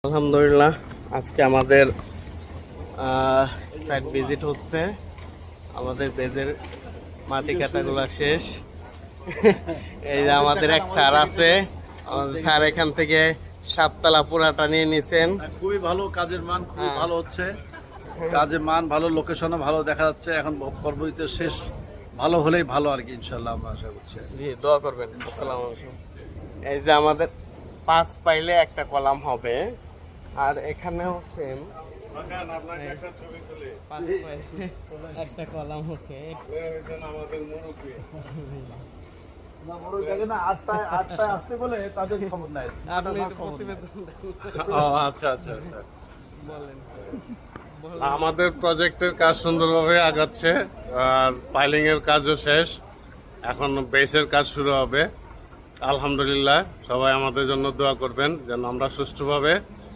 আলহামদুলিল্লাহ আজকে আমাদের সাইট ভিজিট হচ্ছে। আমাদের বেজের মাটি কাটাগুলো শেষ। এই যে আমাদের এক স্যার আছে, আমাদের স্যার এখান থেকে সাততলা পুরাটা নিয়ে নিছেন। খুবই ভালো, কাজের মান খুবই ভালো হচ্ছে, কাজের মান ভালো, লোকেশনও ভালো দেখা যাচ্ছে। এখন পরবর্তীতে শেষ ভালো হলেই ভালো আর কি, ইনশাল্লাহ আমরা আশা করছি। জি, দোয়া করবেন। আসসালামু আলাইকুম। এই যে আমাদের 5 পাইলে একটা কলাম হবে, আর এখানেও সেম একটা কলাম হচ্ছে। আচ্ছা আচ্ছা আচ্ছা, বলেন। আমাদের প্রজেক্টের কাজ সুন্দরভাবে আগাচ্ছে, আর পাইলিং এর কাজও শেষ, এখন বেসের কাজ শুরু হবে। আলহামদুলিল্লাহ, সবাই আমাদের জন্য দোয়া করবেন যেন আমরা সুষ্ঠুভাবে